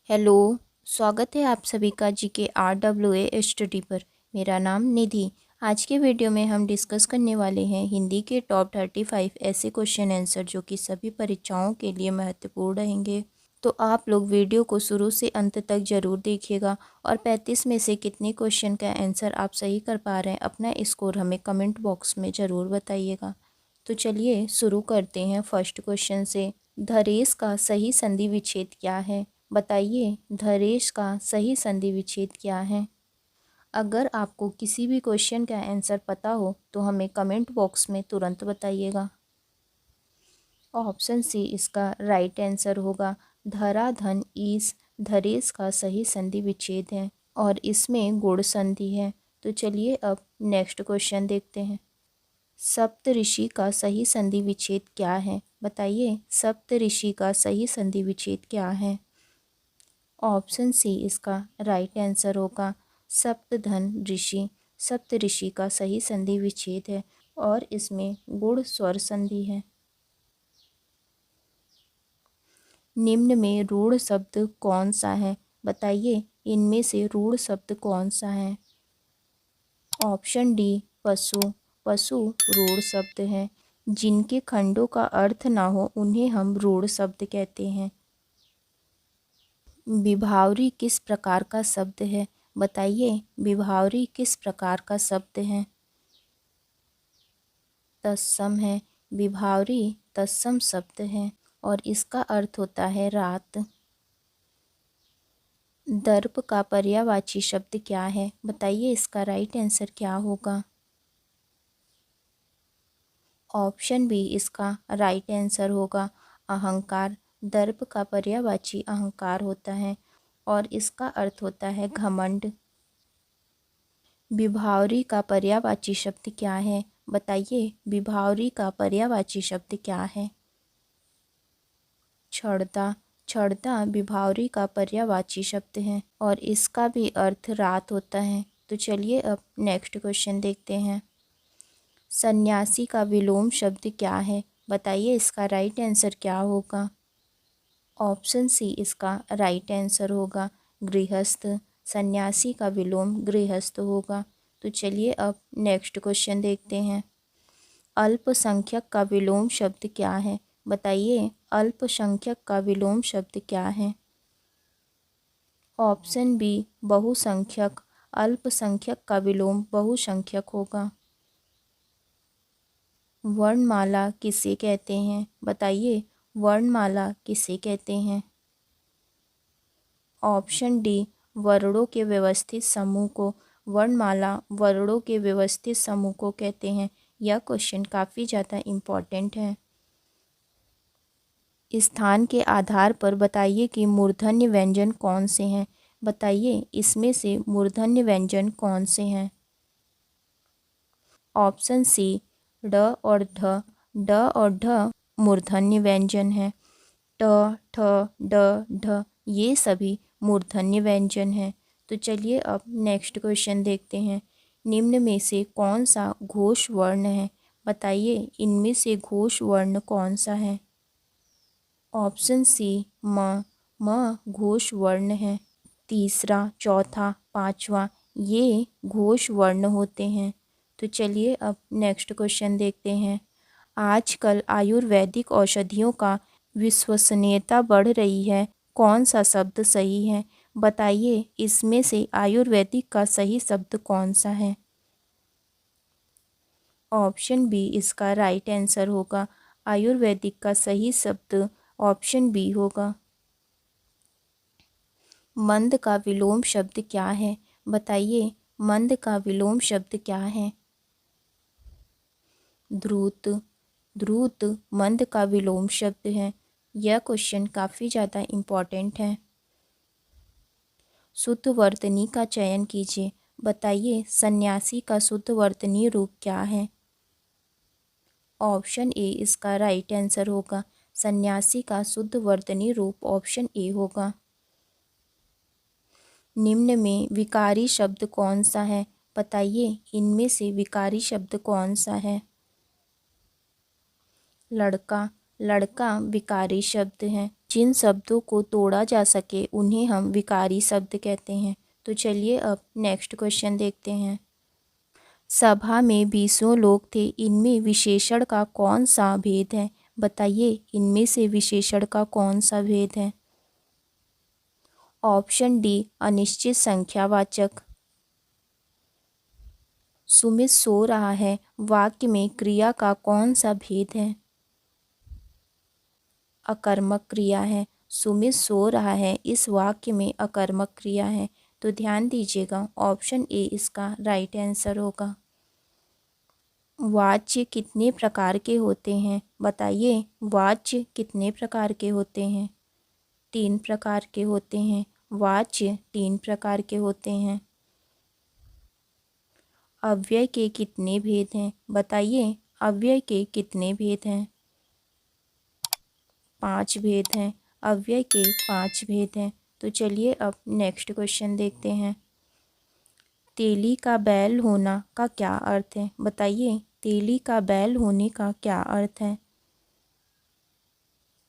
Hello. स्वागत है आप सभी का GK RWA स्टडी पर। मेरा नाम निधि। आज के वीडियो में हम डिस्कस करने वाले हैं हिंदी के टॉप 35 ऐसे क्वेश्चन आंसर जो कि सभी परीक्षाओं के लिए महत्वपूर्ण रहेंगे। तो आप लोग वीडियो को शुरू से अंत तक ज़रूर देखिएगा और 35 में से कितने क्वेश्चन का आंसर आप सही कर पा रहे हैं अपना स्कोर हमें कमेंट बॉक्स में ज़रूर बताइएगा। तो चलिए शुरू करते हैं फर्स्ट क्वेश्चन से। धरेश का सही संधि विच्छेद क्या है? बताइए धरेश का सही संधि विच्छेद क्या है? अगर आपको किसी भी क्वेश्चन का आंसर पता हो तो हमें कमेंट बॉक्स में तुरंत बताइएगा। ऑप्शन सी इसका राइट आंसर होगा। धरा धन ईस धरेश का सही संधि विच्छेद है और इसमें गुण संधि है। तो चलिए अब नेक्स्ट क्वेश्चन देखते हैं। सप्तऋषि का सही संधि विच्छेद क्या है? बताइए सप्तऋषि का सही संधि विच्छेद क्या है? ऑप्शन सी इसका राइट आंसर होगा। सप्तधन ऋषि सप्तऋषि का सही संधि विच्छेद है और इसमें गुण स्वर संधि है। निम्न में रूढ़ शब्द कौन सा है? बताइए इनमें से रूढ़ शब्द कौन सा है? ऑप्शन डी पशु। पशु रूढ़ शब्द है। जिनके खंडों का अर्थ ना हो उन्हें हम रूढ़ शब्द कहते हैं। विभावरी किस प्रकार का शब्द है? बताइए विभावरी किस प्रकार का शब्द है? तत्सम है। विभावरी तत्सम शब्द है और इसका अर्थ होता है रात। दर्प का पर्यायवाची शब्द क्या है? बताइए इसका राइट आंसर क्या होगा? ऑप्शन बी इसका राइट आंसर होगा। अहंकार। दर्प का पर्यायवाची अहंकार होता है और इसका अर्थ होता है घमंड। विभावरी का पर्यायवाची शब्द क्या है? बताइए विभावरी का पर्यायवाची शब्द क्या है? क्षणता। क्षणता विभावरी का पर्यायवाची शब्द है और इसका भी अर्थ रात होता है। तो चलिए अब नेक्स्ट क्वेश्चन देखते हैं। सन्यासी का विलोम शब्द क्या है? बताइए इसका राइट आंसर क्या होगा? ऑप्शन सी इसका राइट आंसर होगा। गृहस्थ। सन्यासी का विलोम गृहस्थ होगा। तो चलिए अब नेक्स्ट क्वेश्चन देखते हैं। अल्पसंख्यक का विलोम शब्द क्या है? बताइए अल्पसंख्यक का विलोम शब्द क्या है? ऑप्शन बी बहुसंख्यक। अल्पसंख्यक का विलोम बहुसंख्यक होगा। वर्णमाला किसे कहते हैं? बताइए वर्णमाला किसे कहते हैं? ऑप्शन डी वर्णों के व्यवस्थित समूह को वर्णमाला वर्णों के व्यवस्थित समूह को कहते हैं। यह क्वेश्चन काफ़ी ज़्यादा इम्पॉर्टेंट है। स्थान के आधार पर बताइए कि मूर्धन्य व्यंजन कौन से हैं? बताइए इसमें से मूर्धन्य व्यंजन कौन से हैं? ऑप्शन सी ड और ढ। ड और ढ मूर्धन्य व्यंजन है। ट ठ ड ढ ये सभी मूर्धन्य व्यंजन हैं। तो चलिए अब नेक्स्ट क्वेश्चन देखते हैं। निम्न में से कौन सा घोष वर्ण है? बताइए इनमें से घोष वर्ण कौन सा है? ऑप्शन सी म घोष वर्ण है। तीसरा चौथा पांचवा ये घोष वर्ण होते हैं। तो चलिए अब नेक्स्ट क्वेश्चन देखते हैं। आजकल आयुर्वेदिक औषधियों का विश्वसनीयता बढ़ रही है। कौन सा शब्द सही है? बताइए इसमें से आयुर्वेदिक का सही शब्द कौन सा है? ऑप्शन बी इसका राइट आंसर होगा। आयुर्वेदिक का सही शब्द ऑप्शन बी होगा। मंद का विलोम शब्द क्या है? बताइए मंद का विलोम शब्द क्या है? ध्रुत। ध्रुत मंद का विलोम शब्द है। यह क्वेश्चन काफ़ी ज़्यादा इम्पॉर्टेंट है। शुद्ध वर्तनी का चयन कीजिए। बताइए सन्यासी का शुद्ध वर्तनी रूप क्या है? ऑप्शन ए इसका राइट आंसर होगा। सन्यासी का शुद्ध वर्तनी रूप ऑप्शन ए होगा। निम्न में विकारी शब्द कौन सा है? बताइए इनमें से विकारी शब्द कौन सा है? लड़का। लड़का विकारी शब्द है। जिन शब्दों को तोड़ा जा सके उन्हें हम विकारी शब्द कहते हैं। तो चलिए अब नेक्स्ट क्वेश्चन देखते हैं। सभा में 20 लोग थे, इनमें विशेषण का कौन सा भेद है? बताइए, इनमें से विशेषण का कौन सा भेद है? ऑप्शन डी अनिश्चित संख्यावाचक। सुमित सो रहा है वाक्य में क्रिया का कौन सा भेद है? अकर्मक क्रिया है। सुमित सो रहा है इस वाक्य में अकर्मक क्रिया है। तो ध्यान दीजिएगा, ऑप्शन ए इसका राइट आंसर होगा। वाच्य कितने प्रकार के होते हैं? बताइए, वाच्य कितने प्रकार के होते हैं? 3 प्रकार के होते हैं। वाच्य 3 प्रकार के होते हैं। अव्यय के कितने भेद हैं? बताइए, अव्यय के कितने भेद हैं? 5 भेद हैं। अव्यय के 5 भेद हैं। तो चलिए अब नेक्स्ट क्वेश्चन देखते हैं। तेली का बैल होना का क्या अर्थ है? बताइए, तेली का बैल होने का क्या अर्थ है?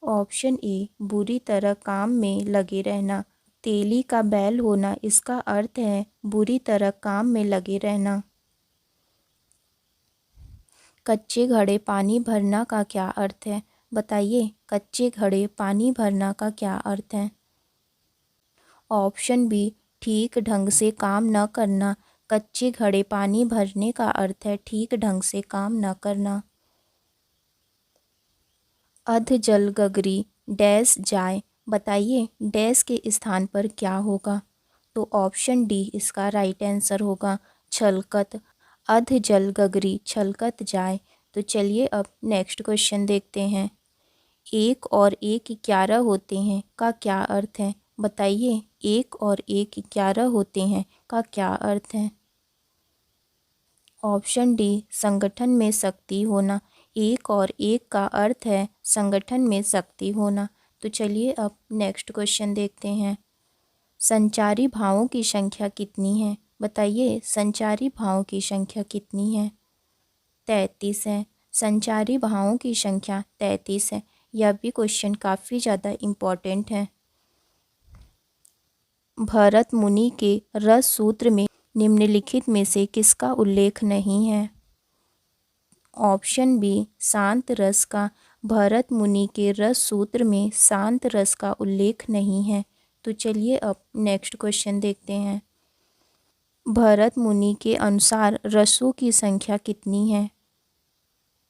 ऑप्शन ए बुरी तरह काम में लगे रहना। तेली का बैल होना इसका अर्थ है बुरी तरह काम में लगे रहना। कच्चे घड़े पानी भरना का क्या अर्थ है? बताइए, कच्चे घड़े पानी भरना का क्या अर्थ है? ऑप्शन बी ठीक ढंग से काम न करना। कच्चे घड़े पानी भरने का अर्थ है ठीक ढंग से काम न करना। अध जल गगरी डैश जाए। बताइए, डैश के स्थान पर क्या होगा? तो ऑप्शन डी इसका राइट आंसर होगा, छलकत। अध जल गगरी छलकत जाए। तो चलिए अब नेक्स्ट क्वेश्चन देखते हैं। 1 और 1 11 होते हैं का क्या अर्थ है? बताइए, 1 और 1 11 होते हैं का क्या अर्थ है? ऑप्शन डी संगठन में शक्ति होना। 1 और 1 का अर्थ है संगठन में शक्ति होना। तो चलिए अब नेक्स्ट क्वेश्चन देखते हैं। संचारी भावों की संख्या कितनी है? बताइए, संचारी भावों की संख्या कितनी है? 33 है। संचारी भावों की संख्या 33 है। यह भी क्वेश्चन काफ़ी ज़्यादा इम्पॉर्टेंट है। भरत मुनि के रस सूत्र में निम्नलिखित में से किसका उल्लेख नहीं है? ऑप्शन बी शांत रस का। भरत मुनि के रस सूत्र में शांत रस का उल्लेख नहीं है। तो चलिए अब नेक्स्ट क्वेश्चन देखते हैं। भरत मुनि के अनुसार रसों की संख्या कितनी है?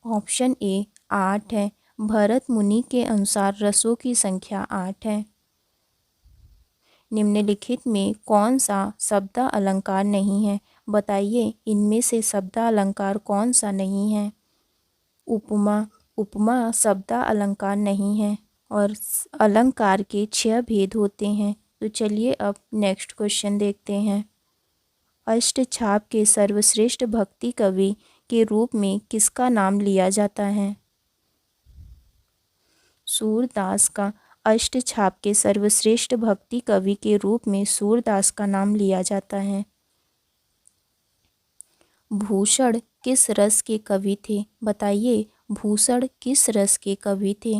ऑप्शन ए 8 है। भरत मुनि के अनुसार रसों की संख्या 8 है। निम्नलिखित में कौन सा शब्द अलंकार नहीं है? बताइए, इनमें से शब्द अलंकार कौन सा नहीं है? उपमा। उपमा शब्द अलंकार नहीं है और अलंकार के 6 भेद होते हैं। तो चलिए अब नेक्स्ट क्वेश्चन देखते हैं। अष्टछाप के सर्वश्रेष्ठ भक्ति कवि के रूप में किसका नाम लिया जाता है? सूरदास का। अष्टछाप के सर्वश्रेष्ठ भक्ति कवि के रूप में सूरदास का नाम लिया जाता है। भूषण किस रस के कवि थे? बताइए, भूषण किस रस के कवि थे?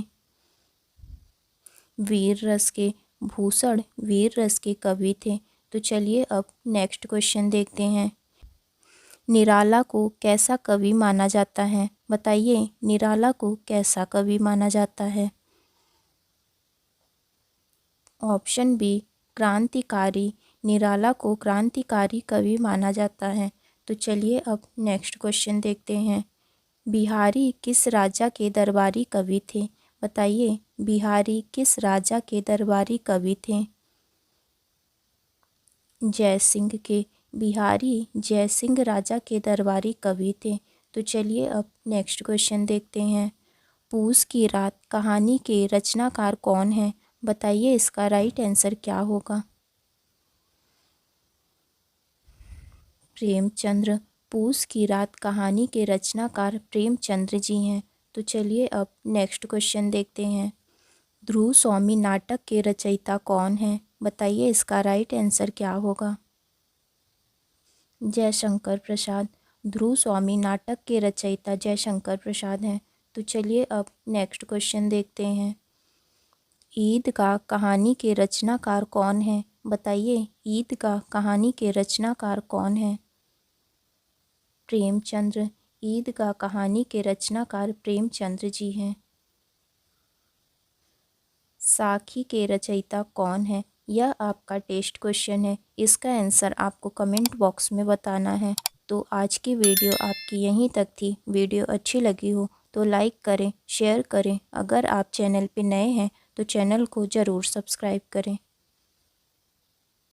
वीर रस के। भूषण वीर रस के कवि थे। तो चलिए अब नेक्स्ट क्वेश्चन देखते हैं। निराला को कैसा कवि माना जाता है? बताइए, निराला को कैसा कवि माना जाता है? ऑप्शन बी क्रांतिकारी। निराला को क्रांतिकारी कवि माना जाता है। तो चलिए अब नेक्स्ट क्वेश्चन देखते हैं। बिहारी किस राजा के दरबारी कवि थे? बताइए, बिहारी किस राजा के दरबारी कवि थे? जयसिंह के। बिहारी जयसिंह राजा के दरबारी कवि थे। तो चलिए अब नेक्स्ट क्वेश्चन देखते हैं। पूस की रात कहानी के रचनाकार कौन है? बताइए, इसका राइट आंसर क्या होगा? प्रेमचंद्र। पूस की रात कहानी के रचनाकार प्रेमचंद्र जी हैं। तो चलिए अब नेक्स्ट क्वेश्चन देखते हैं। ध्रुव स्वामी नाटक के रचयिता कौन है? बताइए, इसका राइट आंसर क्या होगा? जयशंकर प्रसाद। ध्रुव स्वामी नाटक के रचयिता जयशंकर प्रसाद हैं। तो चलिए अब नेक्स्ट क्वेश्चन देखते हैं। ईदगाह कहानी के रचनाकार कौन है? बताइए, ईदगाह कहानी के रचनाकार कौन है? प्रेमचंद्र। ईदगाह कहानी के रचनाकार प्रेमचंद्र जी हैं। साखी के रचयिता कौन है? यह आपका टेस्ट क्वेश्चन है, इसका आंसर आपको कमेंट बॉक्स में बताना है। तो आज की वीडियो आपकी यहीं तक थी। वीडियो अच्छी लगी हो तो लाइक करें, शेयर करें। अगर आप चैनल पे नए हैं तो चैनल को ज़रूर सब्सक्राइब करें।